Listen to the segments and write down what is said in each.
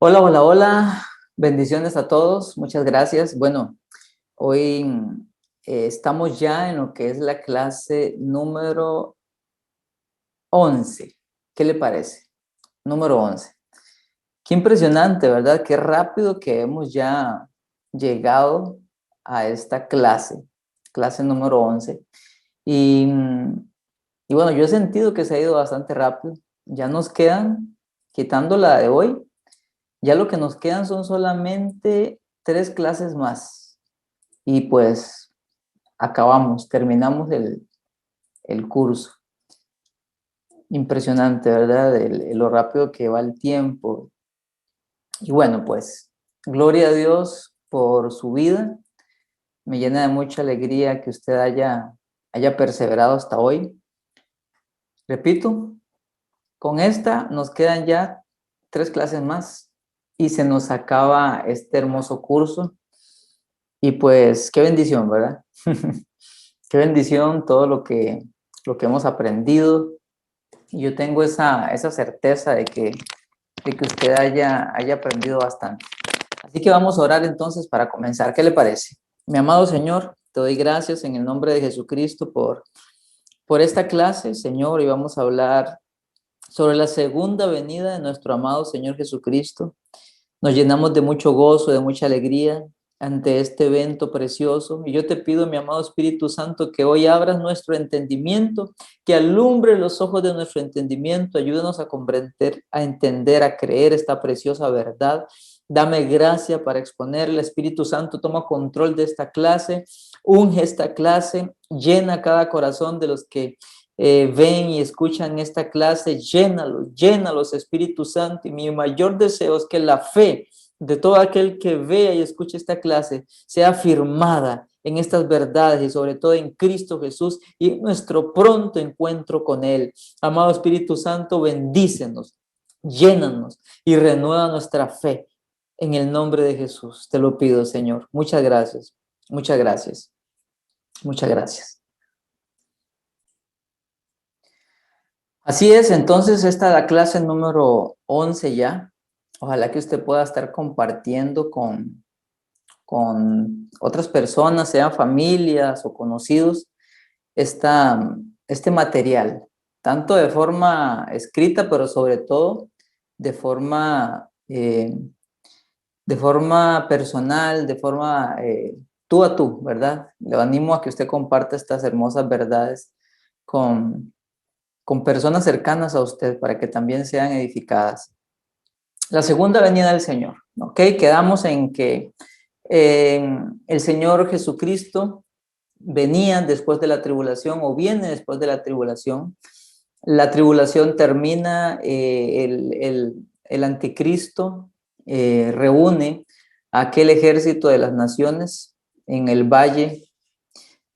Hola, hola, hola. Bendiciones a todos. Muchas gracias. Bueno, hoy estamos ya en lo que es la clase número 11. ¿Qué le parece? Número 11. Qué impresionante, ¿verdad? Qué rápido que hemos ya llegado a esta clase número 11. Y, y bueno, yo he sentido que se ha ido bastante rápido. Ya nos quedan, quitando la de hoy, ya lo que nos quedan son solamente 3 clases más. Y pues terminamos el curso. Impresionante, ¿verdad? Lo rápido que va el tiempo. Y bueno, pues, gloria a Dios por su vida. Me llena de mucha alegría que usted haya perseverado hasta hoy. Repito, con esta nos quedan ya 3 clases más y se nos acaba este hermoso curso. Y pues, qué bendición, ¿verdad? Qué bendición todo lo que hemos aprendido. Y yo tengo esa certeza de que usted haya aprendido bastante. Así que vamos a orar entonces para comenzar. ¿Qué le parece? Mi amado Señor, te doy gracias en el nombre de Jesucristo por esta clase, Señor, y vamos a hablar sobre la segunda venida de nuestro amado Señor Jesucristo. Nos llenamos de mucho gozo, de mucha alegría ante este evento precioso. Y yo te pido, mi amado Espíritu Santo, que hoy abras nuestro entendimiento, que alumbre los ojos de nuestro entendimiento, ayúdanos a comprender, a entender, a creer esta preciosa verdad. Dame gracia para exponerla. Espíritu Santo, toma control de esta clase, unge esta clase, llena cada corazón de los que ven y escuchan esta clase, llénalos, Espíritu Santo. Y mi mayor deseo es que la fe de todo aquel que vea y escuche esta clase sea afirmada en estas verdades y sobre todo en Cristo Jesús y en nuestro pronto encuentro con Él. Amado Espíritu Santo, bendícenos, llénanos y renueva nuestra fe en el nombre de Jesús. Te lo pido, Señor. Muchas gracias, muchas gracias, muchas gracias. Así es, entonces esta es la clase número 11 ya. Ojalá que usted pueda estar compartiendo con otras personas, sean familias o conocidos, este material, tanto de forma escrita, pero sobre todo de forma personal, de forma tú a tú, ¿verdad? Le animo a que usted comparta estas hermosas verdades con personas cercanas a usted para que también sean edificadas. La segunda venida del Señor, ¿ok? Quedamos en que el Señor Jesucristo venía después de la tribulación o viene después de la tribulación. La tribulación termina, el anticristo reúne a aquel ejército de las naciones en el valle,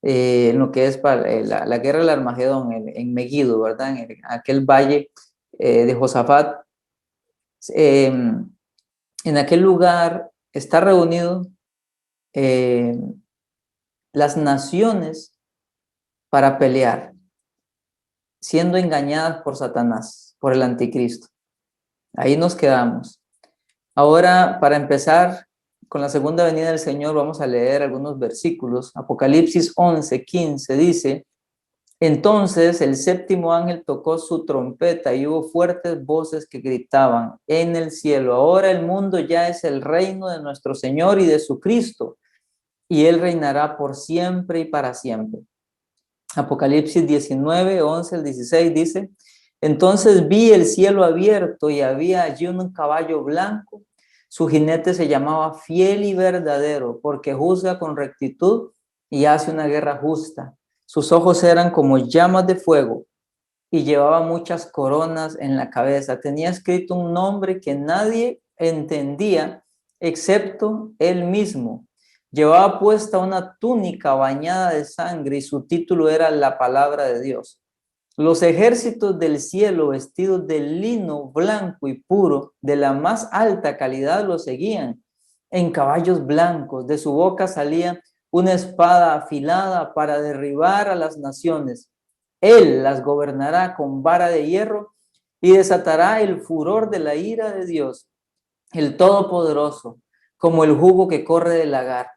en lo que es la guerra del Armagedón, en Megiddo, ¿verdad? Aquel valle de Josafat. En aquel lugar está reunido eh, las naciones para pelear, siendo engañadas por Satanás, por el anticristo. Ahí nos quedamos. Ahora, para empezar con la segunda venida del Señor, vamos a leer algunos versículos. Apocalipsis 11:15 dice: entonces el séptimo ángel tocó su trompeta y hubo fuertes voces que gritaban en el cielo: ahora el mundo ya es el reino de nuestro Señor y de su Cristo, y él reinará por siempre y para siempre. Apocalipsis 19:11 al 16 dice: entonces vi el cielo abierto y había allí un caballo blanco. Su jinete se llamaba Fiel y Verdadero, porque juzga con rectitud y hace una guerra justa. Sus ojos eran como llamas de fuego y llevaba muchas coronas en la cabeza. Tenía escrito un nombre que nadie entendía excepto él mismo. Llevaba puesta una túnica bañada de sangre y su título era La Palabra de Dios. Los ejércitos del cielo, vestidos de lino blanco y puro, de la más alta calidad, lo seguían en caballos blancos. De su boca salía una espada afilada para derribar a las naciones. Él las gobernará con vara de hierro y desatará el furor de la ira de Dios. el Todopoderoso, como el jugo que corre del lagar.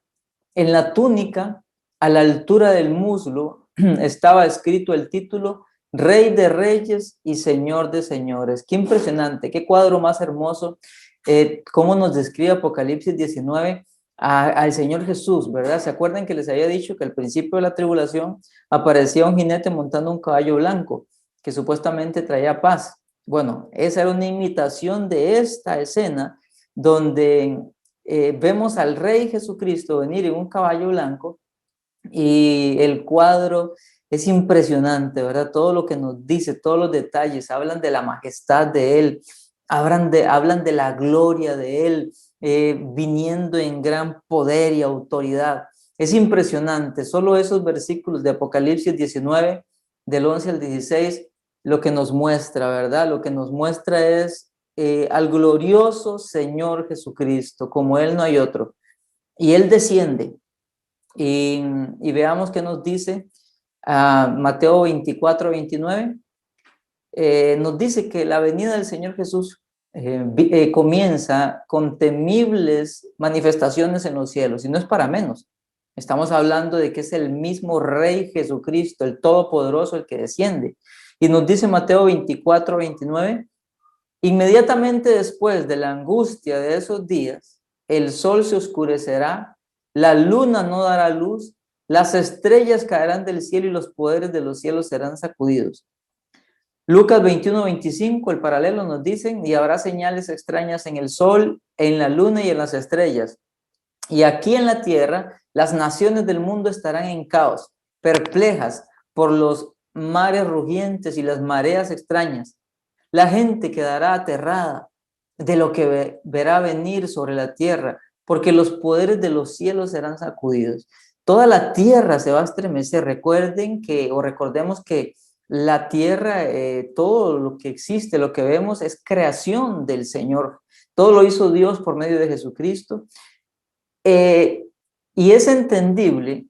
En la túnica, a la altura del muslo, estaba escrito el título Rey de Reyes y Señor de Señores. Qué impresionante, qué cuadro más hermoso. Cómo nos describe Apocalipsis 19 al Señor Jesús, ¿verdad? ¿Se acuerdan que les había dicho que al principio de la tribulación aparecía un jinete montando un caballo blanco que supuestamente traía paz? Bueno, esa era una imitación de esta escena donde vemos al Rey Jesucristo venir en un caballo blanco y el cuadro es impresionante, ¿verdad? Todo lo que nos dice, todos los detalles, hablan de la majestad de Él, hablan de la gloria de Él, viniendo en gran poder y autoridad. Es impresionante, solo esos versículos de Apocalipsis 19, del 11 al 16, lo que nos muestra, ¿verdad? Lo que nos muestra es al glorioso Señor Jesucristo, como Él no hay otro. Y Él desciende. Y veamos qué nos dice Mateo 24, 29. Nos dice que la venida del Señor Jesús comienza con temibles manifestaciones en los cielos, y no es para menos. Estamos hablando de que es el mismo Rey Jesucristo, el Todopoderoso, el que desciende. Y nos dice Mateo 24, 29, inmediatamente después de la angustia de esos días, el sol se oscurecerá, la luna no dará luz, las estrellas caerán del cielo y los poderes de los cielos serán sacudidos. Lucas 21, 25, el paralelo nos dicen, y habrá señales extrañas en el sol, en la luna y en las estrellas. Y aquí en la tierra, las naciones del mundo estarán en caos, perplejas por los mares rugientes y las mareas extrañas. La gente quedará aterrada de lo que verá venir sobre la tierra, porque los poderes de los cielos serán sacudidos. Toda la tierra se va a estremecer. Recordemos que la tierra, todo lo que existe, lo que vemos es creación del Señor. Todo lo hizo Dios por medio de Jesucristo. Y es entendible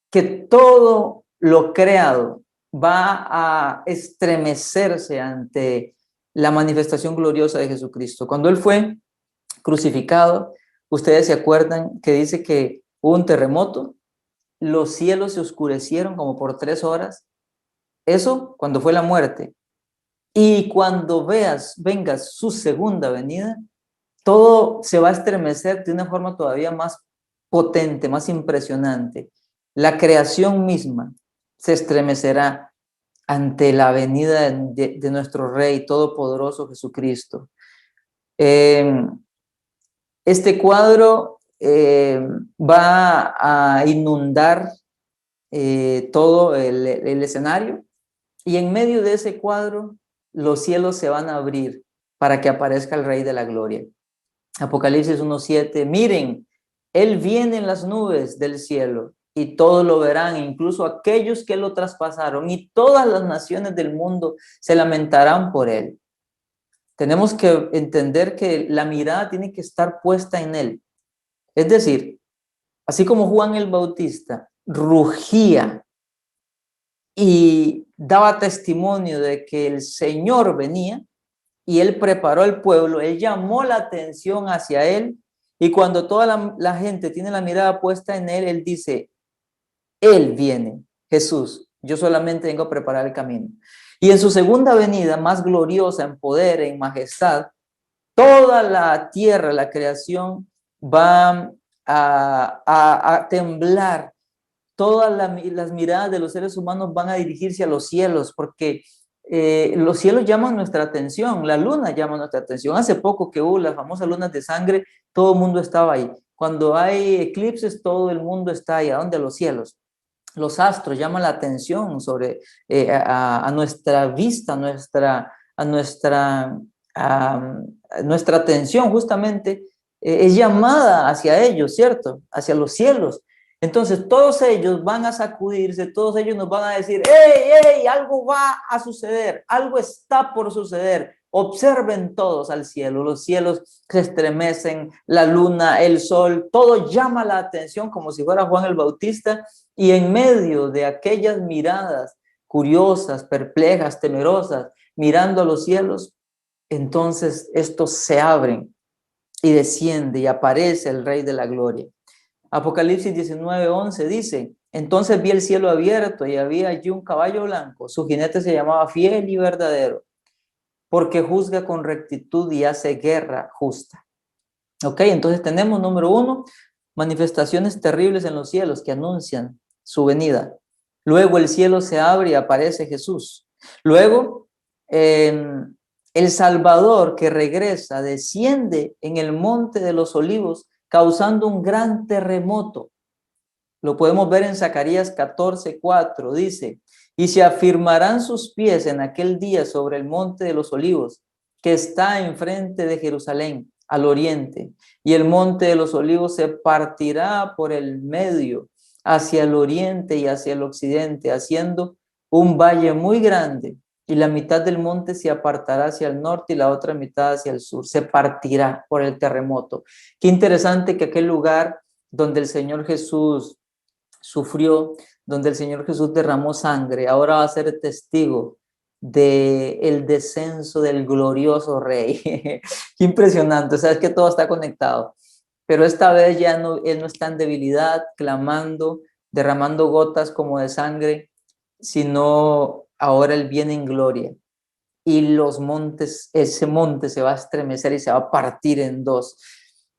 que todo lo creado va a estremecerse ante la manifestación gloriosa de Jesucristo. Cuando Él fue crucificado, ustedes se acuerdan que dice que hubo un terremoto, los cielos se oscurecieron como por 3 horas. Eso cuando fue la muerte. Y cuando venga su segunda venida, todo se va a estremecer de una forma todavía más potente, más impresionante. La creación misma se estremecerá ante la venida de nuestro Rey Todopoderoso Jesucristo. Este cuadro va a inundar todo el escenario, y en medio de ese cuadro los cielos se van a abrir para que aparezca el Rey de la Gloria. Apocalipsis 1:7, miren, Él viene en las nubes del cielo y todos lo verán, incluso aquellos que lo traspasaron, y todas las naciones del mundo se lamentarán por Él. Tenemos que entender que la mirada tiene que estar puesta en Él. Es decir, así como Juan el Bautista rugía y daba testimonio de que el Señor venía, y Él preparó al pueblo, Él llamó la atención hacia Él, y cuando toda la gente tiene la mirada puesta en Él, Él dice, Él viene, Jesús, yo solamente vengo a preparar el camino. Y en su segunda venida, más gloriosa en poder, en majestad, toda la tierra, la creación, va a temblar. Todas las miradas de los seres humanos van a dirigirse a los cielos, porque los cielos llaman nuestra atención, la luna llama nuestra atención. Hace poco que hubo las famosas lunas de sangre, todo el mundo estaba ahí. Cuando hay eclipses, todo el mundo está ahí. ¿A dónde? A los cielos. Los astros llaman la atención sobre a nuestra vista, nuestra atención justamente es llamada hacia ellos, ¿cierto? Hacia los cielos. Entonces todos ellos van a sacudirse, todos ellos nos van a decir, ¡hey, hey! Algo va a suceder, algo está por suceder. Observen todos al cielo, los cielos se estremecen, la luna, el sol, todo llama la atención como si fuera Juan el Bautista, y en medio de aquellas miradas curiosas, perplejas, temerosas, mirando a los cielos, entonces estos se abren y desciende y aparece el Rey de la Gloria. Apocalipsis 19:11 dice, entonces vi el cielo abierto y había allí un caballo blanco. Su jinete se llamaba Fiel y Verdadero, porque juzga con rectitud y hace guerra justa. Ok, entonces tenemos, número uno, manifestaciones terribles en los cielos que anuncian su venida. Luego el cielo se abre y aparece Jesús. Luego, el Salvador que regresa desciende en el monte de los olivos causando un gran terremoto. Lo podemos ver en Zacarías 14:4. Dice, y se afirmarán sus pies en aquel día sobre el monte de los olivos, que está enfrente de Jerusalén, al oriente. Y el monte de los olivos se partirá por el medio, hacia el oriente y hacia el occidente, haciendo un valle muy grande. Y la mitad del monte se apartará hacia el norte y la otra mitad hacia el sur. Se partirá por el terremoto. Qué interesante que aquel lugar donde el Señor Jesús sufrió, donde el Señor Jesús derramó sangre, ahora va a ser testigo del descenso del glorioso Rey. Qué impresionante, o sea, es que todo está conectado. Pero esta vez ya no, Él no está en debilidad, clamando, derramando gotas como de sangre, sino ahora Él viene en gloria. Y los montes, ese monte se va a estremecer y se va a partir en dos.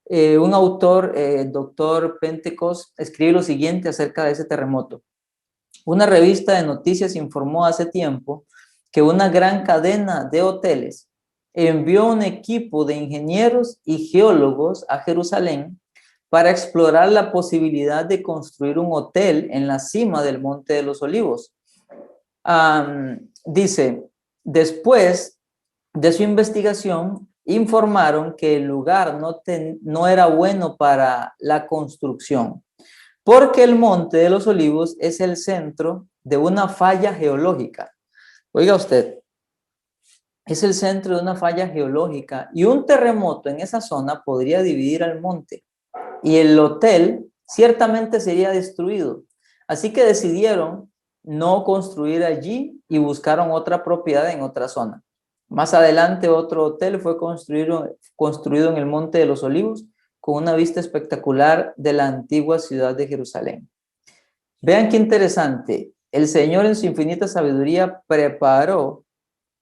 Un autor, doctor Pentecost, escribe lo siguiente acerca de ese terremoto. Una revista de noticias informó hace tiempo que una gran cadena de hoteles envió un equipo de ingenieros y geólogos a Jerusalén para explorar la posibilidad de construir un hotel en la cima del Monte de los Olivos. Dice, después de su investigación, informaron que el lugar no era bueno para la construcción, porque el Monte de los Olivos es el centro de una falla geológica. Oiga usted, es el centro de una falla geológica y un terremoto en esa zona podría dividir al monte y el hotel ciertamente sería destruido. Así que decidieron no construir allí y buscaron otra propiedad en otra zona. Más adelante otro hotel fue construido en el Monte de los Olivos con una vista espectacular de la antigua ciudad de Jerusalén. Vean qué interesante. El Señor en su infinita sabiduría preparó,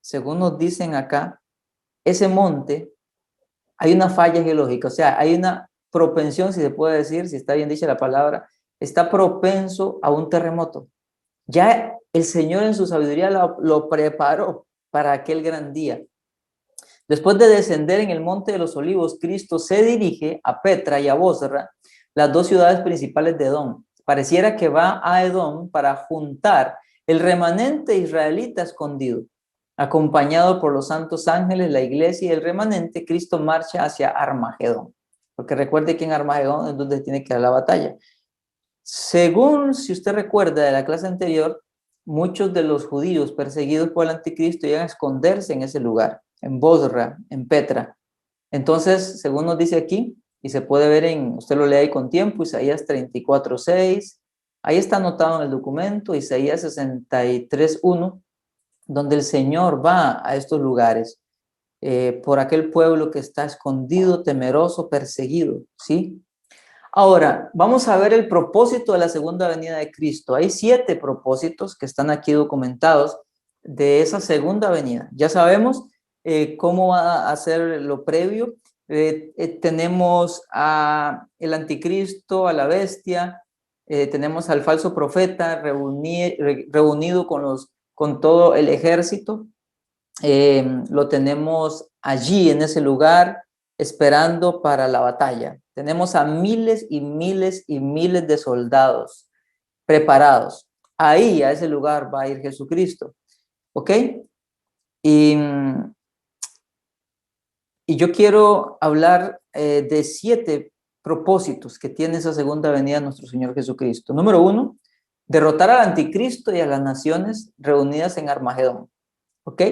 según nos dicen acá, ese monte. Hay una falla geológica, o sea, hay una propensión, si se puede decir, si está bien dicha la palabra, está propenso a un terremoto. Ya el Señor en su sabiduría lo preparó para aquel gran día. Después de descender en el Monte de los Olivos, Cristo se dirige a Petra y a Bosra, las dos ciudades principales de Edom. Pareciera que va a Edom para juntar el remanente israelita escondido. Acompañado por los santos ángeles, la iglesia y el remanente, Cristo marcha hacia Armagedón. Porque recuerde que en Armagedón es donde tiene que dar la batalla. Según, si usted recuerda de la clase anterior, muchos de los judíos perseguidos por el anticristo llegan a esconderse en ese lugar, en Bosra, en Petra. Entonces, según nos dice aquí, y se puede ver usted lo lee ahí con tiempo, Isaías 34:6, ahí está anotado en el documento, Isaías 63:1, donde el Señor va a estos lugares por aquel pueblo que está escondido, temeroso, perseguido, ¿sí? Ahora, vamos a ver el propósito de la segunda venida de Cristo. Hay 7 propósitos que están aquí documentados de esa segunda venida. Ya sabemos cómo va a ser lo previo. Tenemos al anticristo, a la bestia, tenemos al falso profeta reunido con todo el ejército. Lo tenemos allí en ese lugar esperando para la batalla. Tenemos a miles y miles y miles de soldados preparados. Ahí, a ese lugar va a ir Jesucristo. ¿Ok? Y yo quiero hablar de 7 propósitos que tiene esa segunda venida de nuestro Señor Jesucristo. Número 1, derrotar al anticristo y a las naciones reunidas en Armagedón. ¿Ok?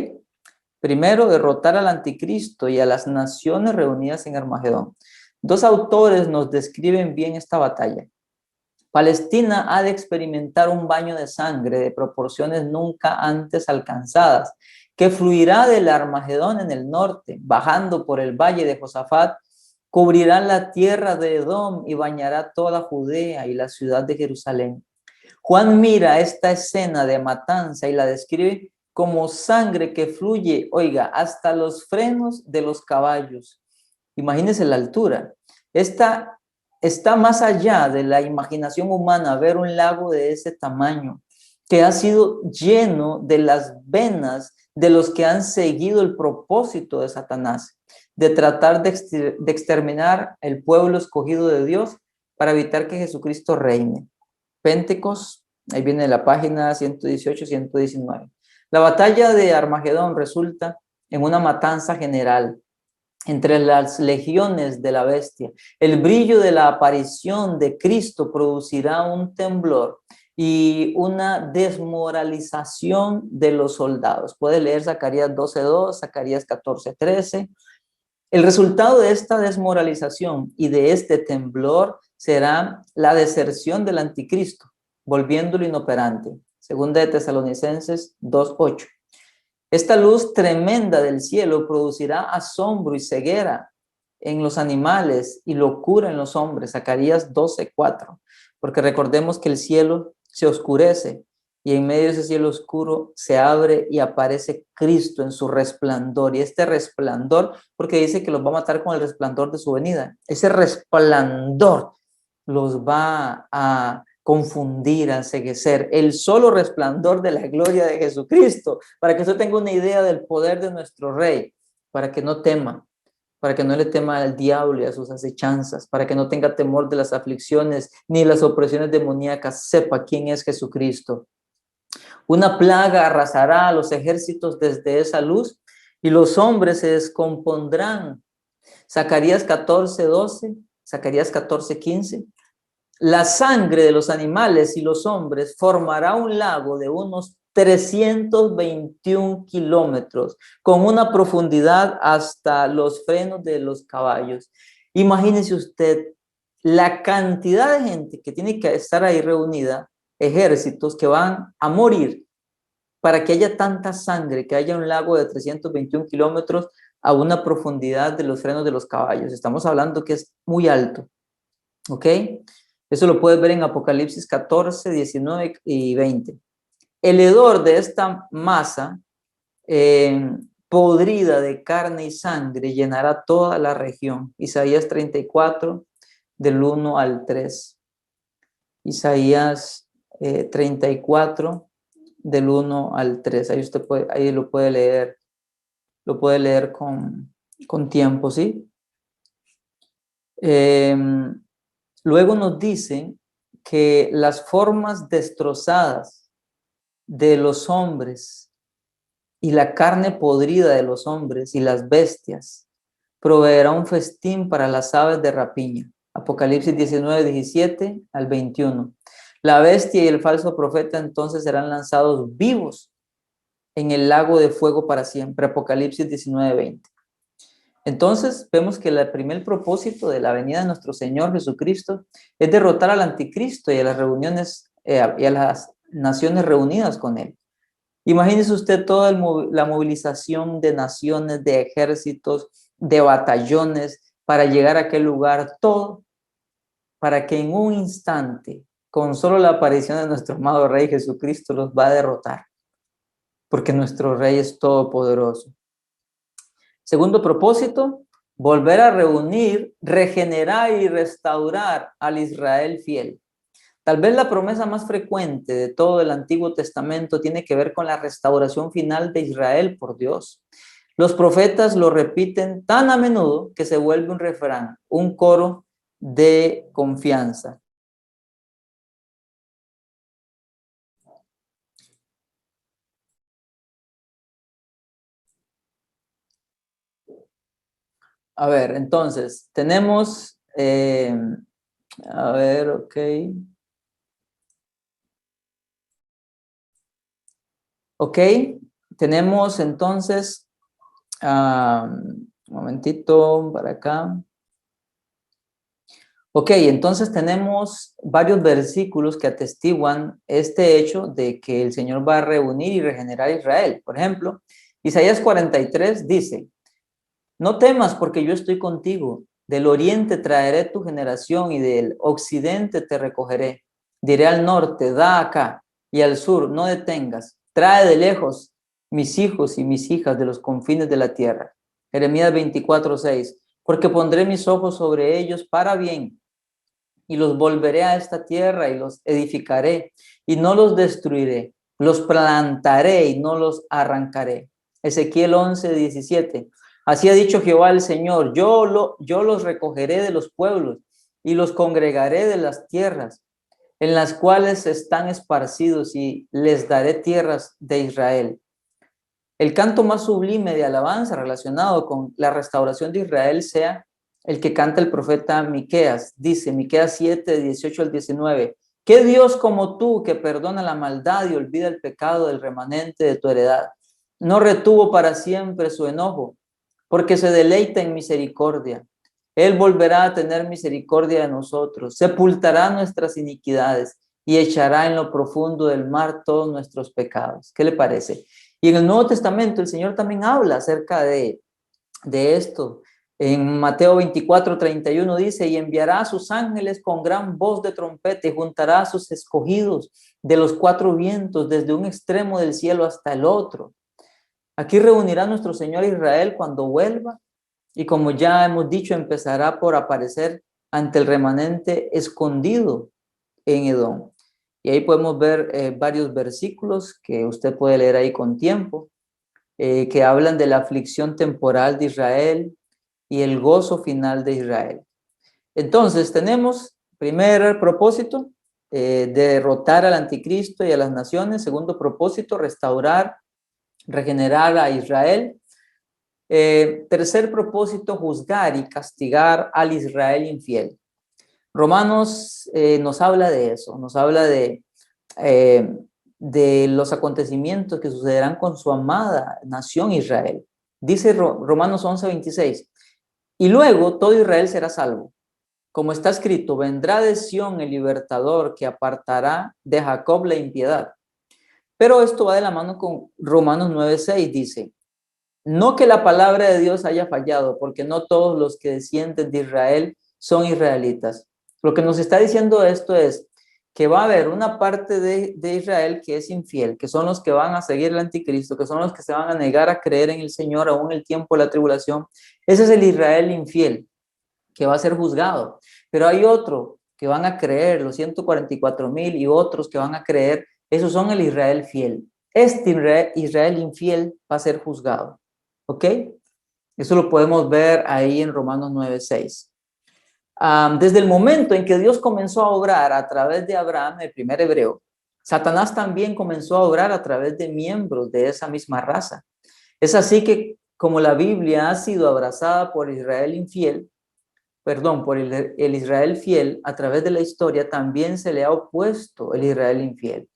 Primero, derrotar al anticristo y a las naciones reunidas en Armagedón. 2 autores nos describen bien esta batalla. Palestina ha de experimentar un baño de sangre de proporciones nunca antes alcanzadas, que fluirá del Armagedón en el norte, bajando por el valle de Josafat cubrirá la tierra de Edom y bañará toda Judea y la ciudad de Jerusalén. Juan mira esta escena de matanza y la describe como sangre que fluye, oiga, hasta los frenos de los caballos. Imagínense la altura. Esta está más allá de la imaginación humana ver un lago de ese tamaño, que ha sido lleno de las venas de los que han seguido el propósito de Satanás, de tratar de exterminar el pueblo escogido de Dios para evitar que Jesucristo reine. Pentecostés, ahí viene la página 118-119. La batalla de Armagedón resulta en una matanza general entre las legiones de la bestia. El brillo de la aparición de Cristo producirá un temblor y una desmoralización de los soldados. Puede leer Zacarías 12:2, Zacarías 14:13. El resultado de esta desmoralización y de este temblor será la deserción del anticristo, volviéndolo inoperante. Segunda de Tesalonicenses 2:8. Esta luz tremenda del cielo producirá asombro y ceguera en los animales y locura en los hombres. Zacarías 12:4. Porque recordemos que el cielo se oscurece y en medio de ese cielo oscuro se abre y aparece Cristo en su resplandor. Y este resplandor, porque dice que los va a matar con el resplandor de su venida. Ese resplandor los va a confundir, a enceguecer. El solo resplandor de la gloria de Jesucristo, para que usted tenga una idea del poder de nuestro Rey, para que no tema, para que no le tema al diablo y a sus acechanzas, para que no tenga temor de las aflicciones ni las opresiones demoníacas, sepa quién es Jesucristo. Una plaga arrasará a los ejércitos desde esa luz y los hombres se descompondrán. Zacarías 14:12, Zacarías 14:15. La sangre de los animales y los hombres formará un lago de unos 321 kilómetros, con una profundidad hasta los frenos de los caballos. Imagínese usted la cantidad de gente que tiene que estar ahí reunida, ejércitos que van a morir para que haya tanta sangre, que haya un lago de 321 kilómetros a una profundidad de los frenos de los caballos. Estamos hablando que es muy alto, ¿ok? Eso lo puedes ver en Apocalipsis 14, 19 y 20. El hedor de esta masa podrida de carne y sangre llenará toda la región. Isaías 34, del 1 al 3. Isaías 34, del 1 al 3. Ahí usted puede, ahí lo puede leer con tiempo, ¿sí? Luego nos dicen que las formas destrozadas de los hombres y la carne podrida de los hombres y las bestias proveerá un festín para las aves de rapiña. Apocalipsis 19, 17 al 21. La bestia y el falso profeta entonces serán lanzados vivos en el lago de fuego para siempre. Apocalipsis 19, 20. Entonces vemos que el primer propósito de la venida de nuestro Señor Jesucristo es derrotar al anticristo y a las reuniones y a las naciones reunidas con él. Imagínese usted toda la movilización de naciones, de ejércitos, de batallones para llegar a aquel lugar, todo para que en un instante, con solo la aparición de nuestro amado Rey Jesucristo, los va a derrotar, porque nuestro Rey es todopoderoso. Segundo propósito, volver a reunir, regenerar y restaurar al Israel fiel. Tal vez la promesa más frecuente de todo el Antiguo Testamento tiene que ver con la restauración final de Israel por Dios. Los profetas lo repiten tan a menudo que se vuelve un refrán, un coro de confianza. A ver, entonces, tenemos, a ver, ok. Ok, tenemos entonces, un momentito para acá. Ok, entonces tenemos varios versículos que atestiguan este hecho de que el Señor va a reunir y regenerar a Israel. Por ejemplo, Isaías 43 dice: no temas porque yo estoy contigo. Del oriente traeré tu generación y del occidente te recogeré. Diré al norte, da acá, y al sur, no detengas. Trae de lejos mis hijos y mis hijas de los confines de la tierra. Jeremías 24:6. Porque pondré mis ojos sobre ellos para bien, y los volveré a esta tierra y los edificaré, y no los destruiré. Los plantaré y no los arrancaré. Ezequiel 11:17. Así ha dicho Jehová el Señor, yo los recogeré de los pueblos y los congregaré de las tierras en las cuales están esparcidos y les daré tierras de Israel. El canto más sublime de alabanza relacionado con la restauración de Israel sea el que canta el profeta Miqueas. Dice Miqueas 7:18-19. ¿Qué Dios como tú que perdona la maldad y olvida el pecado del remanente de tu heredad? No retuvo para siempre su enojo, porque se deleita en misericordia. Él volverá a tener misericordia de nosotros, sepultará nuestras iniquidades y echará en lo profundo del mar todos nuestros pecados. ¿Qué le parece? Y en el Nuevo Testamento el Señor también habla acerca de esto. En Mateo 24:31 dice, y enviará a sus ángeles con gran voz de trompeta y juntará a sus escogidos de los cuatro vientos, desde un extremo del cielo hasta el otro. Aquí reunirá nuestro Señor Israel cuando vuelva y, como ya hemos dicho, empezará por aparecer ante el remanente escondido en Edom. Y ahí podemos ver varios versículos que usted puede leer ahí con tiempo, que hablan de la aflicción temporal de Israel y el gozo final de Israel. Entonces tenemos, primer propósito, derrotar al anticristo y a las naciones. Segundo propósito, restaurar, regenerar a Israel. Tercer propósito, juzgar y castigar al Israel infiel. Romanos nos habla de eso, nos habla de los acontecimientos que sucederán con su amada nación Israel. Dice Romanos 11:26, y luego todo Israel será salvo. Como está escrito, vendrá de Sión el libertador que apartará de Jacob la impiedad. Pero esto va de la mano con Romanos 9:6, dice, no que la palabra de Dios haya fallado, porque no todos los que descienden de Israel son israelitas. Lo que nos está diciendo esto es que va a haber una parte de Israel que es infiel, que son los que van a seguir el anticristo, que son los que se van a negar a creer en el Señor aún en el tiempo de la tribulación. Ese es el Israel infiel, que va a ser juzgado. Pero hay otro que van a creer, los 144,000, y otros que van a creer, esos son el Israel fiel. Este Israel infiel va a ser juzgado. ¿Ok? Eso lo podemos ver ahí en Romanos 9:6. Desde el momento en que Dios comenzó a obrar a través de Abraham, el primer hebreo, Satanás también comenzó a obrar a través de miembros de esa misma raza. Es así que, como la Biblia ha sido abrazada por Israel infiel, por el Israel fiel, a través de la historia también se le ha opuesto el Israel infiel.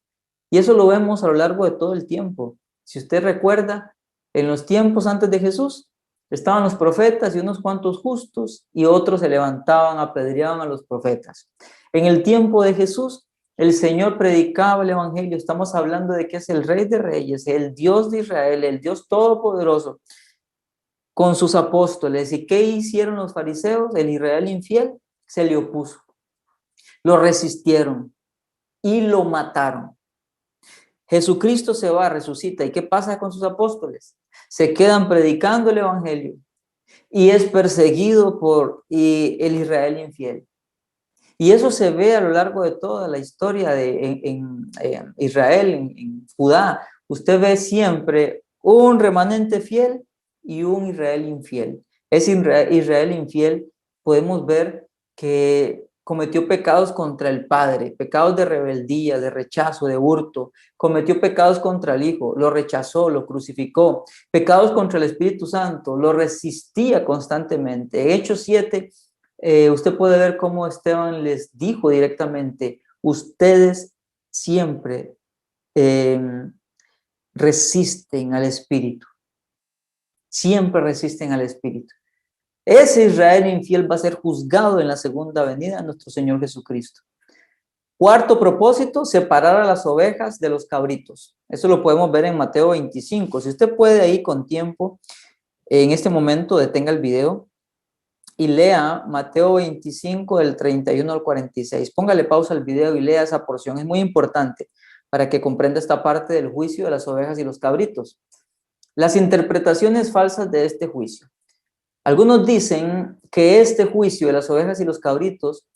Y eso lo vemos a lo largo de todo el tiempo. Si usted recuerda, en los tiempos antes de Jesús, estaban los profetas y unos cuantos justos, y otros se levantaban, apedreaban a los profetas. En el tiempo de Jesús, el Señor predicaba el evangelio. Estamos hablando de que es el Rey de Reyes, el Dios de Israel, el Dios Todopoderoso, con sus apóstoles. ¿Y qué hicieron los fariseos? El Israel infiel se le opuso. Lo resistieron y lo mataron. Jesucristo se va, resucita. ¿Y qué pasa con sus apóstoles? Se quedan predicando el evangelio y es perseguido por el Israel infiel. Y eso se ve a lo largo de toda la historia en Israel, en Judá. Usted ve siempre un remanente fiel y un Israel infiel. Ese Israel infiel podemos ver que cometió pecados contra el Padre, pecados de rebeldía, de rechazo, de hurto. Cometió pecados contra el Hijo, lo rechazó, lo crucificó. Pecados contra el Espíritu Santo, lo resistía constantemente. Hechos 7, usted puede ver cómo Esteban les dijo directamente, ustedes siempre resisten al Espíritu. Siempre resisten al Espíritu. Ese Israel infiel va a ser juzgado en la segunda venida de nuestro Señor Jesucristo. Cuarto propósito, separar a las ovejas de los cabritos. Eso lo podemos ver en Mateo 25. Si usted puede ahí con tiempo, en este momento detenga el video y lea Mateo 25 del 31 al 46. Póngale pausa al video y lea esa porción. Es muy importante para que comprenda esta parte del juicio de las ovejas y los cabritos. Las interpretaciones falsas de este juicio. Algunos dicen que este juicio de las ovejas y los cabritos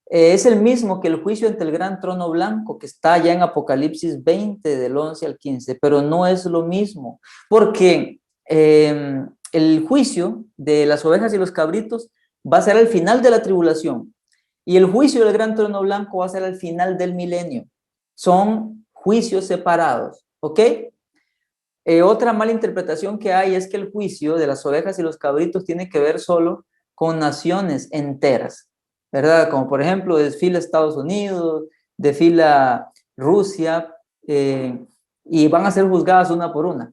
es el mismo que el juicio ante el gran trono blanco que está allá en Apocalipsis 20 del 11 al 15, pero no es lo mismo, porque el juicio de las ovejas y los cabritos va a ser al final de la tribulación y el juicio del gran trono blanco va a ser al final del milenio. Son juicios separados, ¿ok? Otra mala interpretación que hay es que el juicio de las ovejas y los cabritos tiene que ver solo con naciones enteras, ¿verdad? Como por ejemplo desfila Estados Unidos, desfila Rusia, y van a ser juzgadas una por una.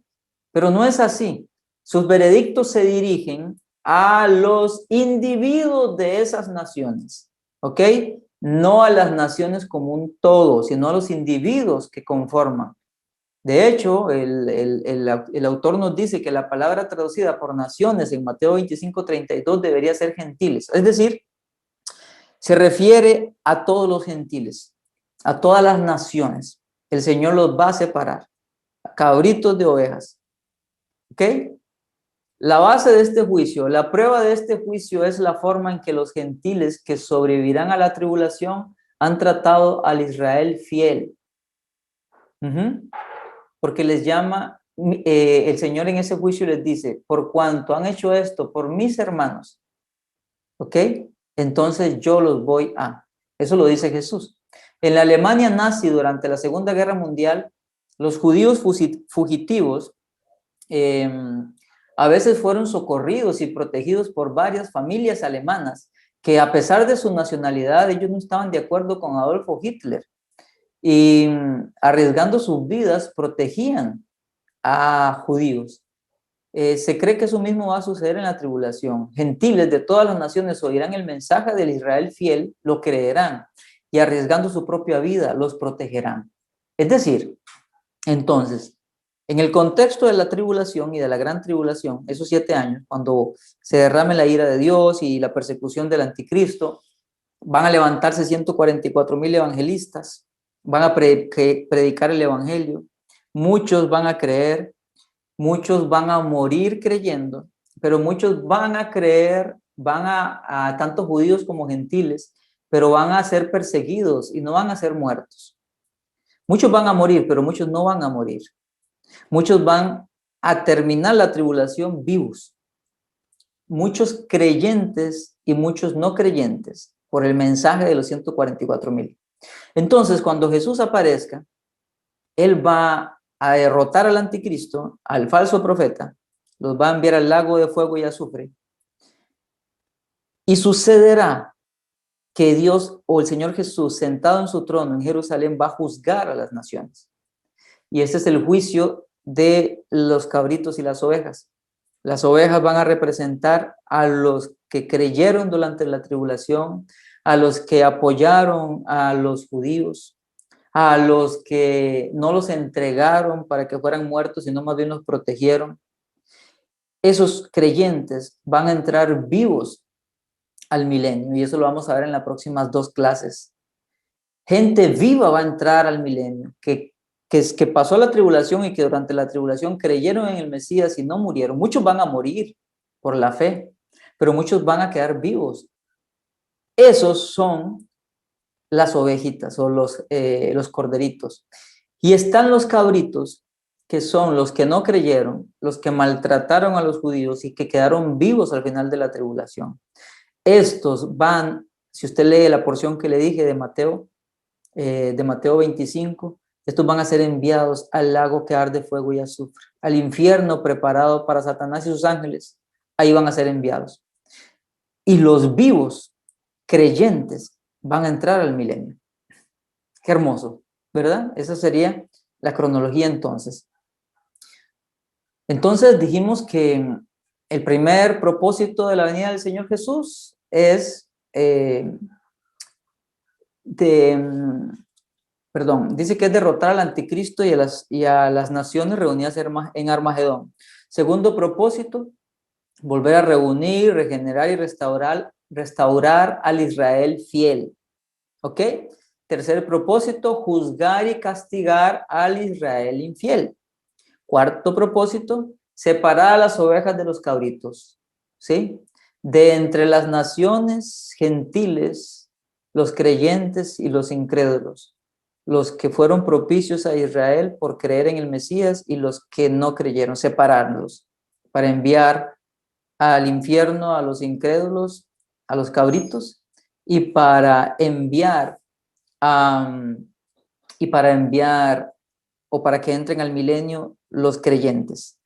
Pero no es así. Sus veredictos se dirigen a los individuos de esas naciones, ¿ok? No a las naciones como un todo, sino a los individuos que conforman. De hecho, el autor nos dice que la palabra traducida por naciones en Mateo 25:32 debería ser gentiles. Es decir, se refiere a todos los gentiles, a todas las naciones. El Señor los va a separar, cabritos de ovejas. ¿Ok? La base de este juicio, la prueba de este juicio es la forma en que los gentiles que sobrevivirán a la tribulación han tratado al Israel fiel. Porque les llama, el Señor en ese juicio les dice, por cuanto han hecho esto por mis hermanos, ¿ok? Entonces yo los voy a. Eso lo dice Jesús. En la Alemania nazi durante la Segunda Guerra Mundial, los judíos fugitivos a veces fueron socorridos y protegidos por varias familias alemanas que a pesar de su nacionalidad, ellos no estaban de acuerdo con Adolfo Hitler y arriesgando sus vidas protegían a judíos. Se cree que eso mismo va a suceder en la tribulación. Gentiles de todas las naciones oirán el mensaje del Israel fiel, lo creerán y arriesgando su propia vida los protegerán. Es decir, entonces, en el contexto de la tribulación y de la gran tribulación, esos 7 años, cuando se derrame la ira de Dios y la persecución del anticristo, van a levantarse 144,000 evangelistas, van a predicar el evangelio, muchos van a creer, muchos van a morir creyendo, pero muchos van a creer, van a tanto judíos como gentiles, pero van a ser perseguidos y no van a ser muertos. Muchos van a morir, pero muchos no van a morir. Muchos van a terminar la tribulación vivos. Muchos creyentes y muchos no creyentes por el mensaje de los 144,000. Entonces, cuando Jesús aparezca, Él va a derrotar al anticristo, al falso profeta, los va a enviar al lago de fuego y azufre. Y sucederá que Dios o el Señor Jesús, sentado en su trono en Jerusalén, va a juzgar a las naciones. Y ese es el juicio de los cabritos y las ovejas. Las ovejas van a representar a los que creyeron durante la tribulación, a los que apoyaron a los judíos, a los que no los entregaron para que fueran muertos, sino más bien los protegieron. Esos creyentes van a entrar vivos al milenio, y eso lo vamos a ver en las próximas 2 clases. Gente viva va a entrar al milenio, que pasó la tribulación y que durante la tribulación creyeron en el Mesías y no murieron. Muchos van a morir por la fe, pero muchos van a quedar vivos. Esos son las ovejitas o los corderitos. Y están los cabritos, que son los que no creyeron, los que maltrataron a los judíos y que quedaron vivos al final de la tribulación. Estos van, si usted lee la porción que le dije de Mateo 25, estos van a ser enviados al lago que arde fuego y azufre, al infierno preparado para Satanás y sus ángeles. Ahí van a ser enviados. Y los vivos creyentes van a entrar al milenio. Qué hermoso, ¿verdad? Esa sería la cronología entonces. Entonces dijimos que el primer propósito de la venida del Señor Jesús es dice que es derrotar al anticristo y a las naciones reunidas en Armagedón. Segundo propósito, volver a reunir, regenerar y restaurar al Israel fiel. ¿Ok? Tercer propósito, juzgar y castigar al Israel infiel. Cuarto propósito, separar a las ovejas de los cabritos. ¿Sí? De entre las naciones gentiles, los creyentes y los incrédulos, los que fueron propicios a Israel por creer en el Mesías y los que no creyeron, separarlos para enviar al infierno a los incrédulos, a los cabritos, y para enviar o para que entren al milenio los creyentes.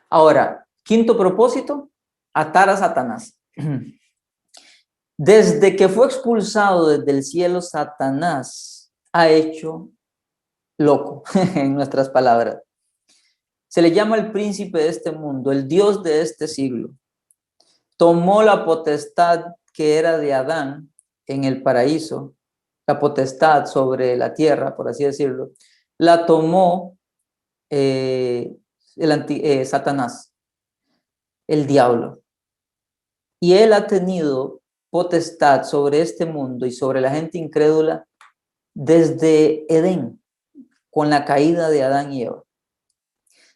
Ahora, quinto propósito, atar a Satanás. Desde que fue expulsado desde el cielo, Satanás ha hecho loco, en nuestras palabras. Se le llama el príncipe de este mundo, el Dios de este siglo. Tomó la potestad que era de Adán en el paraíso, la potestad sobre la tierra, por así decirlo, la tomó Satanás, el diablo. Y él ha tenido potestad sobre este mundo y sobre la gente incrédula desde Edén, con la caída de Adán y Eva.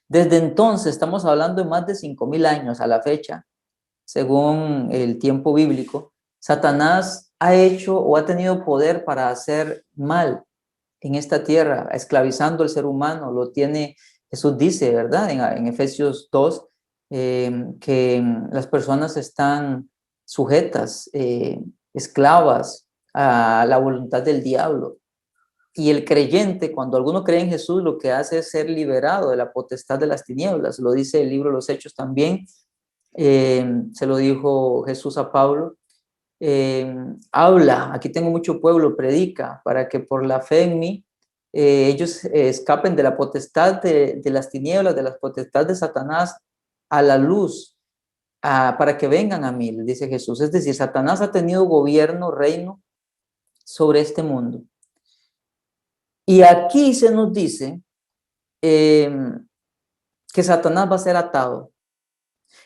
Desde entonces, estamos hablando de más de 5,000 años a la fecha, según el tiempo bíblico, Satanás ha hecho o ha tenido poder para hacer mal en esta tierra, esclavizando al ser humano. Lo tiene, Jesús dice, ¿verdad? En Efesios 2, que las personas están sujetas, esclavas a la voluntad del diablo. Y el creyente, cuando alguno cree en Jesús, lo que hace es ser liberado de la potestad de las tinieblas. Lo dice el libro de los Hechos también. Se lo dijo Jesús a Pablo. Habla, aquí tengo mucho pueblo, predica, para que por la fe en mí ellos escapen de la potestad de las tinieblas, de la potestad de Satanás a la luz, para que vengan a mí, dice Jesús. Es decir, Satanás ha tenido gobierno, reino sobre este mundo. Y aquí se nos dice que Satanás va a ser atado.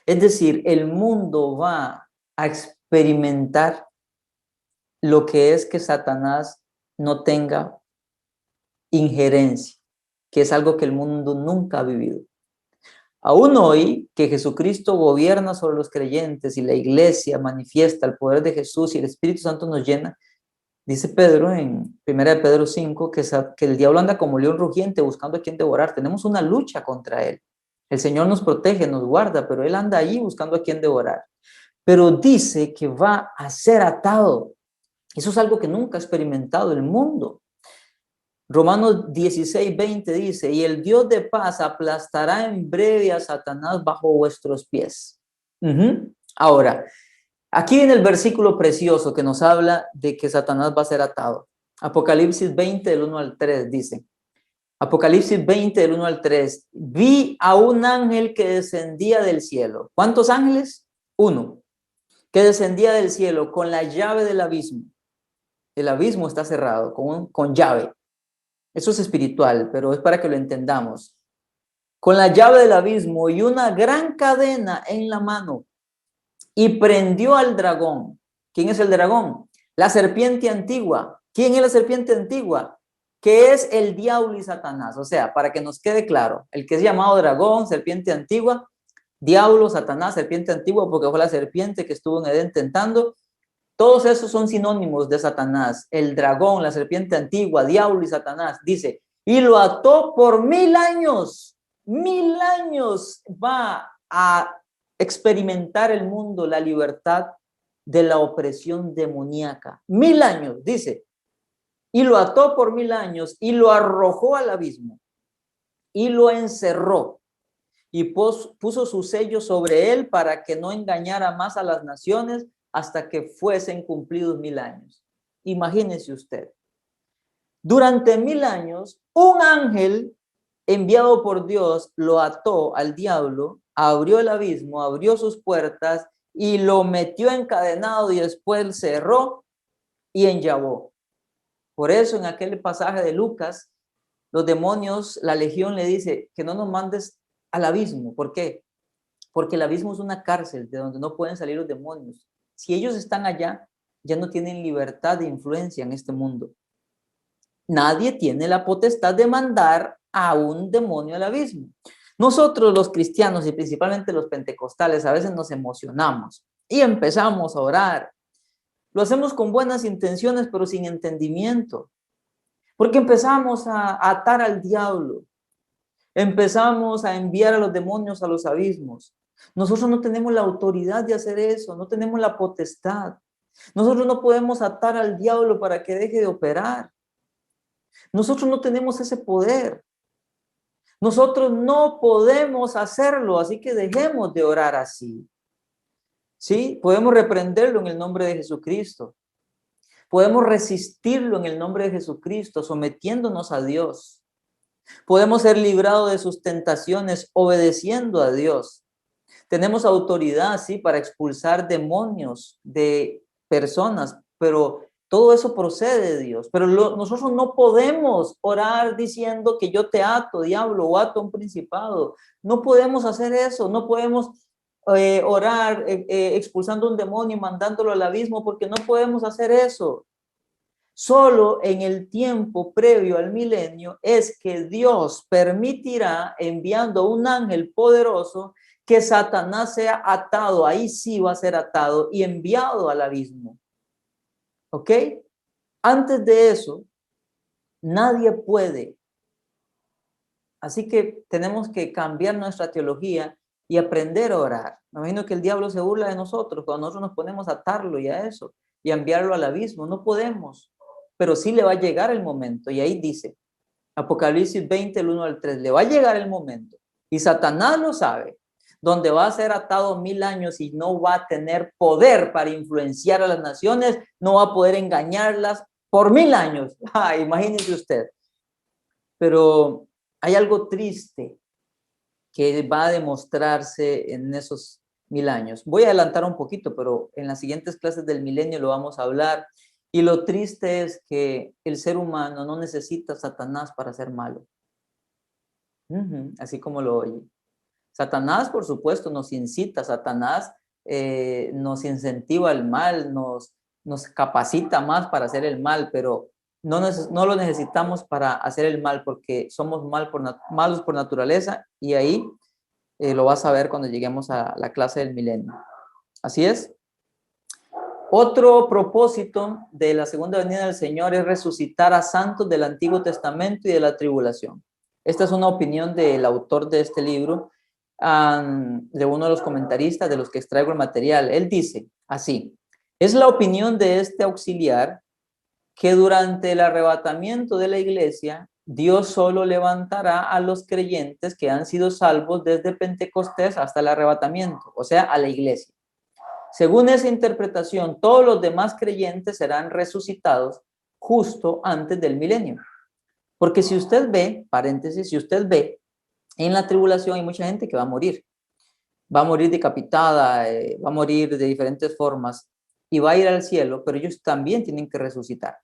Es decir, el mundo va a experimentar lo que es que Satanás no tenga injerencia, que es algo que el mundo nunca ha vivido. Aún hoy, que Jesucristo gobierna sobre los creyentes y la iglesia manifiesta el poder de Jesús y el Espíritu Santo nos llena, dice Pedro en 1 Pedro 5, que el diablo anda como león rugiente buscando a quien devorar. Tenemos una lucha contra él. El Señor nos protege, nos guarda, pero él anda allí buscando a quien devorar. Pero dice que va a ser atado. Eso es algo que nunca ha experimentado el mundo. Romanos 16:20 dice, y el Dios de paz aplastará en breve a Satanás bajo vuestros pies. Ahora, aquí viene el versículo precioso que nos habla de que Satanás va a ser atado. Apocalipsis 20, del 1 al 3, dice. Apocalipsis 20, del 1 al 3. Vi a un ángel que descendía del cielo. ¿Cuántos ángeles? Uno. Que descendía del cielo con la llave del abismo. El abismo está cerrado con llave. Eso es espiritual, pero es para que lo entendamos. Con la llave del abismo y una gran cadena en la mano. Y prendió al dragón. ¿Quién es el dragón? La serpiente antigua. ¿Quién es la serpiente antigua? Que es el diablo y Satanás. O sea, para que nos quede claro, el que es llamado dragón, serpiente antigua, diablo, Satanás, serpiente antigua, porque fue la serpiente que estuvo en Edén tentando. Todos esos son sinónimos de Satanás. El dragón, la serpiente antigua, diablo y Satanás. Dice, y lo ató por 1000 años. 1000 años va a experimentar el mundo la libertad de la opresión demoníaca. 1000 años, dice. Y lo ató por 1000 años y lo arrojó al abismo y lo encerró y puso su sello sobre él para que no engañara más a las naciones hasta que fuesen cumplidos 1000 años. Imagínese usted. Durante 1000 años, un ángel enviado por Dios lo ató al diablo, abrió el abismo, abrió sus puertas y lo metió encadenado y después cerró y enllavó. Por eso en aquel pasaje de Lucas, los demonios, la legión le dice que no nos mandes al abismo. ¿Por qué? porque el abismo es una cárcel de donde no pueden salir los demonios. Si ellos están allá, ya no tienen libertad de influencia en este mundo. Nadie tiene la potestad de mandar a un demonio al abismo. Nosotros los cristianos y principalmente los pentecostales a veces nos emocionamos y empezamos a orar. Lo hacemos con buenas intenciones pero sin entendimiento, porque empezamos a atar al diablo, empezamos a enviar a los demonios a los abismos. Nosotros no tenemos la autoridad de hacer eso, no tenemos la potestad. Nosotros no podemos atar al diablo para que deje de operar. Nosotros no tenemos ese poder. Nosotros no podemos hacerlo, así que dejemos de orar así. ¿Sí? Podemos reprenderlo en el nombre de Jesucristo. Podemos resistirlo en el nombre de Jesucristo, sometiéndonos a Dios. Podemos ser librados de sus tentaciones obedeciendo a Dios. Tenemos autoridad, sí, para expulsar demonios de personas, pero todo eso procede de Dios. Pero nosotros no podemos orar diciendo que yo te ato, diablo, o ato a un principado. No podemos hacer eso, no podemos orar expulsando un demonio y mandándolo al abismo, porque no podemos hacer eso. Solo en el tiempo previo al milenio es que Dios permitirá, enviando un ángel poderoso, que Satanás sea atado, ahí sí va a ser atado y enviado al abismo. ¿Ok? Antes de eso, nadie puede. Así que tenemos que cambiar nuestra teología y aprender a orar. Me imagino que el diablo se burla de nosotros cuando nosotros nos ponemos a atarlo y a eso y a enviarlo al abismo. No podemos, pero sí le va a llegar el momento. Y ahí dice, Apocalipsis 20, el 1 al 3, le va a llegar el momento. Y Satanás lo sabe, donde va a ser atado 1000 años y no va a tener poder para influenciar a las naciones, no va a poder engañarlas por 1000 años. Imagínese usted. Pero hay algo triste que va a demostrarse en esos 1000 años. Voy a adelantar un poquito, pero en las siguientes clases del milenio lo vamos a hablar. Y lo triste es que el ser humano no necesita a Satanás para ser malo. Así como lo oye. Satanás, por supuesto, nos incita, Satanás nos incentiva al mal, nos capacita más para hacer el mal, pero no lo necesitamos para hacer el mal porque somos malos por naturaleza y ahí lo vas a ver cuando lleguemos a la clase del milenio. Así es. Otro propósito de la segunda venida del Señor es resucitar a santos del Antiguo Testamento y de la tribulación. Esta es una opinión del autor de este libro, de uno de los comentaristas de los que extraigo el material. Él dice así: es la opinión de este auxiliar que durante el arrebatamiento de la iglesia, Dios solo levantará a los creyentes que han sido salvos desde Pentecostés hasta el arrebatamiento, o sea, a la iglesia. Según esa interpretación, todos los demás creyentes serán resucitados justo antes del milenio. Porque si usted ve, paréntesis, si usted ve, en la tribulación hay mucha gente que va a morir. Va a morir decapitada, va a morir de diferentes formas y va a ir al cielo, pero ellos también tienen que resucitar.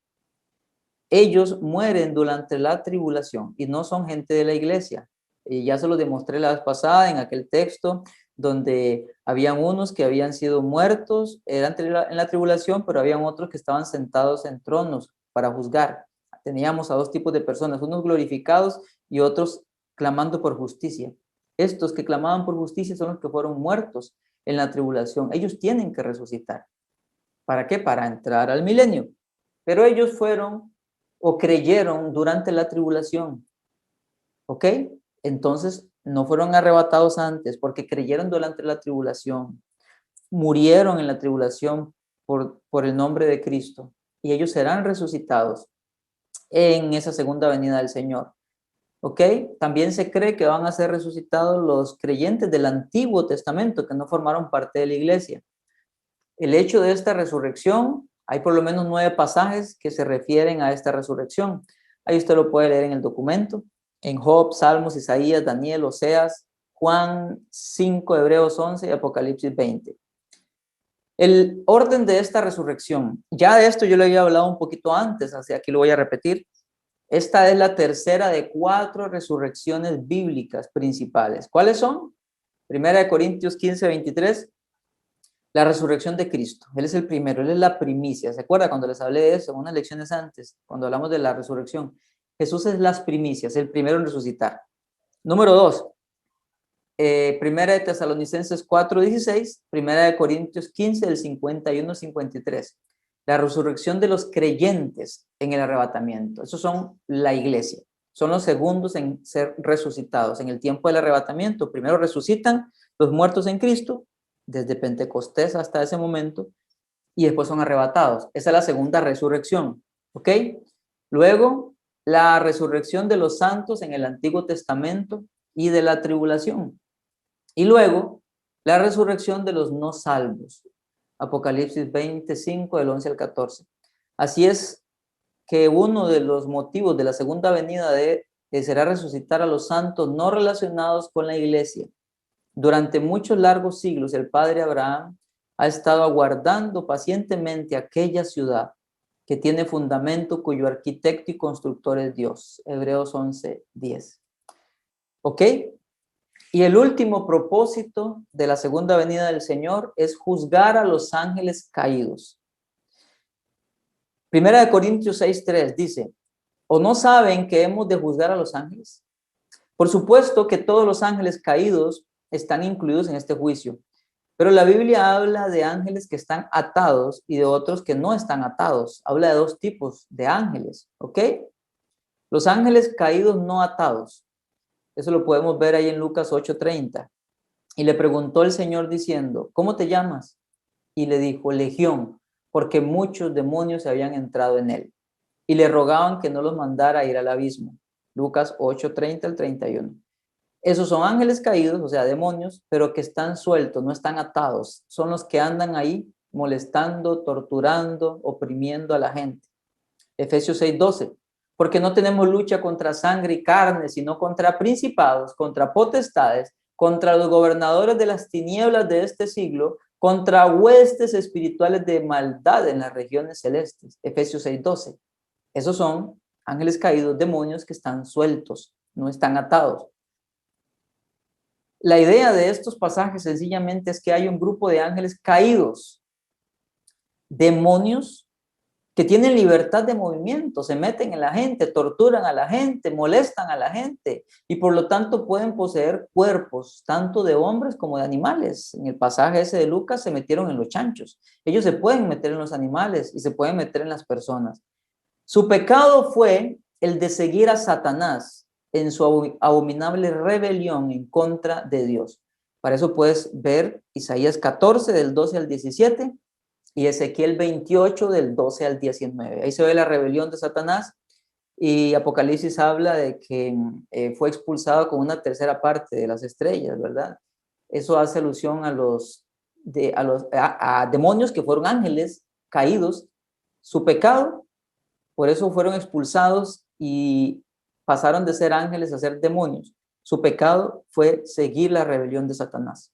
Ellos mueren durante la tribulación y no son gente de la iglesia. Y ya se lo demostré la vez pasada en aquel texto donde habían unos que habían sido muertos, eran en la tribulación, pero habían otros que estaban sentados en tronos para juzgar. Teníamos a dos tipos de personas, unos glorificados y otros clamando por justicia. Estos que clamaban por justicia son los que fueron muertos en la tribulación. Ellos tienen que resucitar. ¿Para qué? Para entrar al milenio. Pero ellos fueron o creyeron durante la tribulación. ¿Ok? Entonces no fueron arrebatados antes porque creyeron durante la tribulación. Murieron en la tribulación por el nombre de Cristo. Y ellos serán resucitados en esa segunda venida del Señor. ¿Ok? También se cree que van a ser resucitados los creyentes del Antiguo Testamento que no formaron parte de la iglesia. El hecho de esta resurrección, hay por lo menos 9 pasajes que se refieren a esta resurrección. Ahí usted lo puede leer en el documento, en Job, Salmos, Isaías, Daniel, Oseas, Juan 5, Hebreos 11 y Apocalipsis 20. El orden de esta resurrección, ya de esto yo le había hablado un poquito antes, así aquí lo voy a repetir. Esta es la tercera de 4 resurrecciones bíblicas principales. ¿Cuáles son? Primera de Corintios 15, 23, la resurrección de Cristo. Él es el primero, Él es la primicia. ¿Se acuerda cuando les hablé de eso en unas lecciones antes, cuando hablamos de la resurrección? Jesús es las primicias, el primero en resucitar. Número 2, Primera de Tesalonicenses 4, 16, Primera de Corintios 15, del 51, 53. La resurrección de los creyentes en el arrebatamiento. Esos son la iglesia. Son los segundos en ser resucitados. En el tiempo del arrebatamiento, primero resucitan los muertos en Cristo, desde Pentecostés hasta ese momento, y después son arrebatados. Esa es la segunda resurrección, ¿ok? Luego, la resurrección de los santos en el Antiguo Testamento y de la tribulación. Y luego, la resurrección de los no salvos. Apocalipsis 25, del 11 al 14. Así es que uno de los motivos de la segunda venida será resucitar a los santos no relacionados con la iglesia. Durante muchos largos siglos, el padre Abraham ha estado aguardando pacientemente aquella ciudad que tiene fundamento, cuyo arquitecto y constructor es Dios. Hebreos 11, 10. ¿Ok? Y el último propósito de la segunda venida del Señor es juzgar a los ángeles caídos. Primera de Corintios 6:3 dice, ¿o no saben que hemos de juzgar a los ángeles? Por supuesto que todos los ángeles caídos están incluidos en este juicio, pero la Biblia habla de ángeles que están atados y de otros que no están atados. Habla de dos tipos de ángeles, ¿ok? Los ángeles caídos no atados. Eso lo podemos ver ahí en Lucas 8:30. Y le preguntó el Señor diciendo, ¿cómo te llamas? Y le dijo, Legión, porque muchos demonios habían entrado en él. Y le rogaban que no los mandara a ir al abismo. Lucas 8:30 al 31. Esos son ángeles caídos, o sea, demonios, pero que están sueltos, no están atados. Son los que andan ahí molestando, torturando, oprimiendo a la gente. Efesios 6:12. Porque no tenemos lucha contra sangre y carne, sino contra principados, contra potestades, contra los gobernadores de las tinieblas de este siglo, contra huestes espirituales de maldad en las regiones celestes. Efesios 6:12. Esos son ángeles caídos, demonios que están sueltos, no están atados. La idea de estos pasajes sencillamente es que hay un grupo de ángeles caídos, demonios que tienen libertad de movimiento, se meten en la gente, torturan a la gente, molestan a la gente y por lo tanto pueden poseer cuerpos tanto de hombres como de animales. En el pasaje ese de Lucas se metieron en los chanchos. Ellos se pueden meter en los animales y se pueden meter en las personas. Su pecado fue el de seguir a Satanás en su abominable rebelión en contra de Dios. Para eso puedes ver Isaías 14 del 12 al 17 y Ezequiel 28 del 12 al 19. Ahí se ve la rebelión de Satanás y Apocalipsis habla de que fue expulsado con una tercera parte de las estrellas, ¿verdad? Eso hace alusión a demonios que fueron ángeles caídos. Su pecado, por eso fueron expulsados y pasaron de ser ángeles a ser demonios. Su pecado fue seguir la rebelión de Satanás.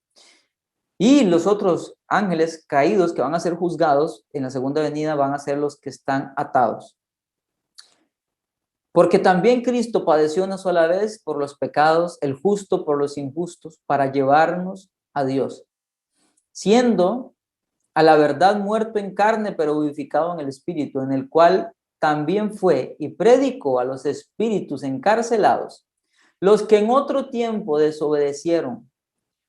Y los otros ángeles caídos que van a ser juzgados en la segunda venida van a ser los que están atados. Porque también Cristo padeció una sola vez por los pecados, el justo por los injustos, para llevarnos a Dios, siendo a la verdad muerto en carne, pero vivificado en el Espíritu, en el cual también fue y predicó a los espíritus encarcelados, los que en otro tiempo desobedecieron,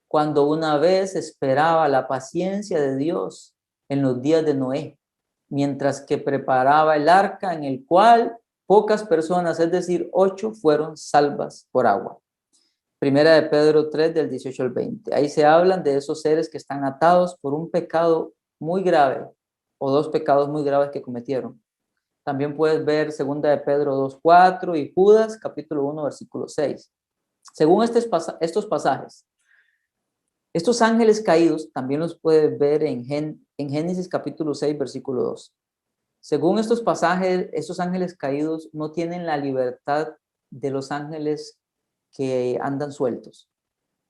cuando una vez esperaba la paciencia de Dios en los días de Noé, mientras que preparaba el arca en el cual pocas personas, es decir, 8, fueron salvas por agua. Primera de Pedro 3, del 18 al 20. Ahí se hablan de esos seres que están atados por un pecado muy grave o dos pecados muy graves que cometieron. También puedes ver segunda de Pedro 2:4 y Judas capítulo 1 versículo 6. Según estos pasajes, estos ángeles caídos también los puedes ver en Génesis capítulo 6 versículo 2. Según estos pasajes, estos ángeles caídos no tienen la libertad de los ángeles que andan sueltos.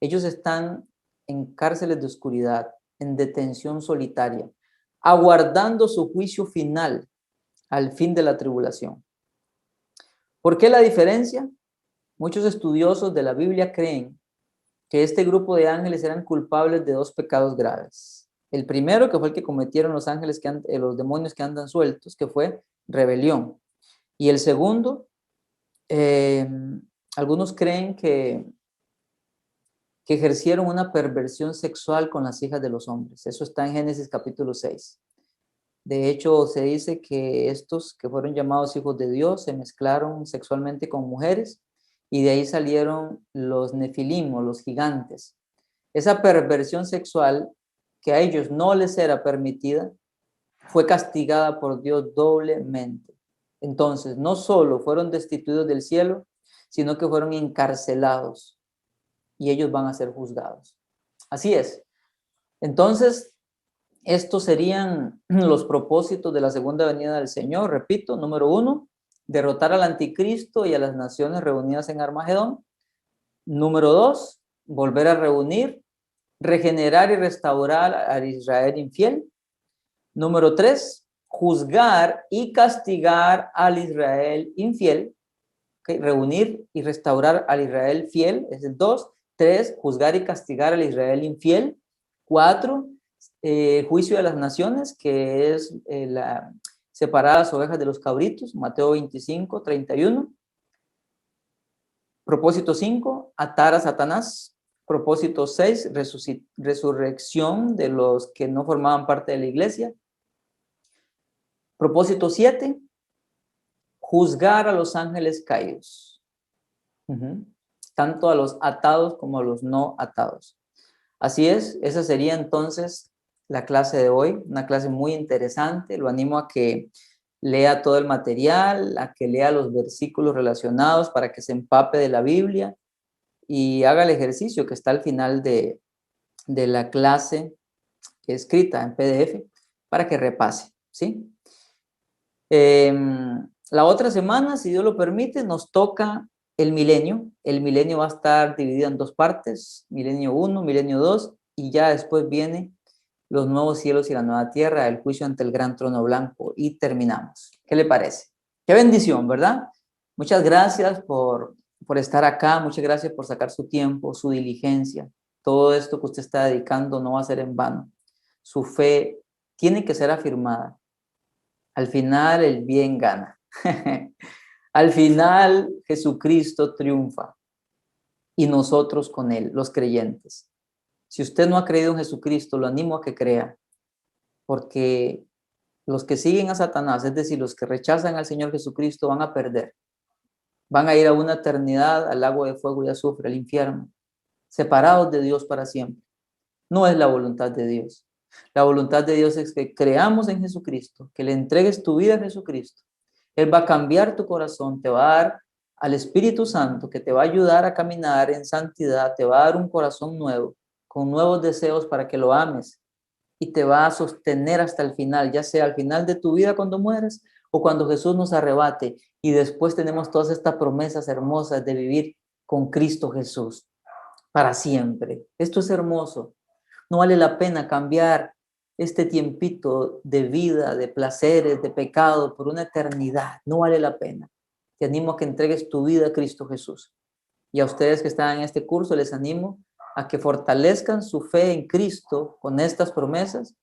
Ellos están en cárceles de oscuridad, en detención solitaria, aguardando su juicio final al fin de la tribulación. ¿Por qué la diferencia? Muchos estudiosos de la Biblia creen que este grupo de ángeles eran culpables de 2 pecados graves. El primero, que fue el que cometieron los ángeles, los demonios que andan sueltos, que fue rebelión. Y el segundo, algunos creen que ejercieron una perversión sexual con las hijas de los hombres. Eso está en Génesis capítulo 6. De hecho, se dice que estos que fueron llamados hijos de Dios se mezclaron sexualmente con mujeres y de ahí salieron los nefilim o los gigantes. Esa perversión sexual que a ellos no les era permitida fue castigada por Dios doblemente. Entonces, no solo fueron destituidos del cielo, sino que fueron encarcelados y ellos van a ser juzgados. Así es. Entonces, estos serían los propósitos de la segunda venida del Señor. Repito, número 1, derrotar al anticristo y a las naciones reunidas en Armagedón. Número 2, volver a reunir, regenerar y restaurar al Israel infiel. Número 3, juzgar y castigar al Israel infiel. Okay, reunir y restaurar al Israel fiel, es el 2. 3, juzgar y castigar al Israel infiel. 4, juicio de las naciones, que es separar las ovejas de los cabritos, Mateo 25, 31. Propósito 5, atar a Satanás. Propósito 6, resurrección de los que no formaban parte de la iglesia. Propósito 7, juzgar a los ángeles caídos. Tanto a los atados como a los no atados. Así es, esa sería entonces la clase de hoy, una clase muy interesante. Lo animo a que lea todo el material, a que lea los versículos relacionados para que se empape de la Biblia y haga el ejercicio que está al final de la clase escrita en PDF para que repase, ¿sí? La otra semana, si Dios lo permite, nos toca el milenio. El milenio va a estar dividido en 2 partes, milenio 1, milenio 2, y ya después viene los nuevos cielos y la nueva tierra, el juicio ante el gran trono blanco, y terminamos. ¿Qué le parece? Qué bendición, ¿verdad? Muchas gracias por estar acá, muchas gracias por sacar su tiempo, su diligencia. Todo esto que usted está dedicando no va a ser en vano. Su fe tiene que ser afirmada. Al final el bien gana. Al final Jesucristo triunfa y nosotros con él, los creyentes. Si usted no ha creído en Jesucristo, lo animo a que crea, porque los que siguen a Satanás, es decir, los que rechazan al Señor Jesucristo, van a perder. Van a ir a una eternidad al lago de fuego y azufre, al infierno, separados de Dios para siempre. No es la voluntad de Dios. La voluntad de Dios es que creamos en Jesucristo, que le entregues tu vida a Jesucristo. Él va a cambiar tu corazón, te va a dar al Espíritu Santo, que te va a ayudar a caminar en santidad, te va a dar un corazón nuevo, con nuevos deseos para que lo ames, y te va a sostener hasta el final, ya sea al final de tu vida cuando mueres o cuando Jesús nos arrebate, y después tenemos todas estas promesas hermosas de vivir con Cristo Jesús para siempre. Esto es hermoso. No vale la pena cambiar este tiempito de vida, de placeres, de pecado por una eternidad. No vale la pena. Te animo a que entregues tu vida a Cristo Jesús. Y a ustedes que están en este curso les animo a que fortalezcan su fe en Cristo con estas promesas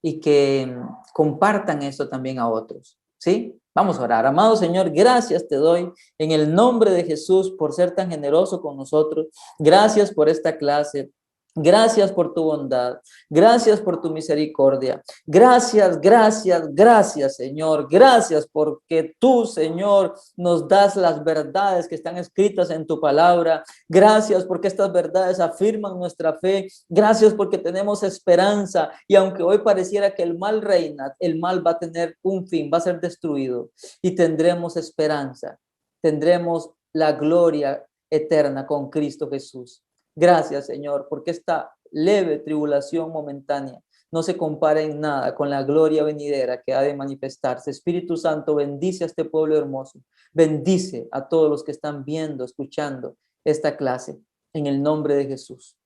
y que compartan esto también a otros. ¿Sí? Vamos a orar. Amado Señor, gracias te doy en el nombre de Jesús por ser tan generoso con nosotros. Gracias por esta clase. Gracias por tu bondad. Gracias por tu misericordia. Gracias, gracias, gracias, Señor. Gracias porque tú, Señor, nos das las verdades que están escritas en tu palabra. Gracias porque estas verdades afirman nuestra fe. Gracias porque tenemos esperanza. Y aunque hoy pareciera que el mal reina, el mal va a tener un fin, va a ser destruido. Y tendremos esperanza. Tendremos la gloria eterna con Cristo Jesús. Gracias, Señor, porque esta leve tribulación momentánea no se compara en nada con la gloria venidera que ha de manifestarse. Espíritu Santo, bendice a este pueblo hermoso. Bendice a todos los que están viendo, escuchando esta clase. En el nombre de Jesús.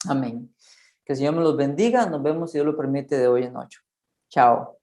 Amén. Que el Señor me los bendiga. Nos vemos, si Dios lo permite, de hoy en 8. Chao.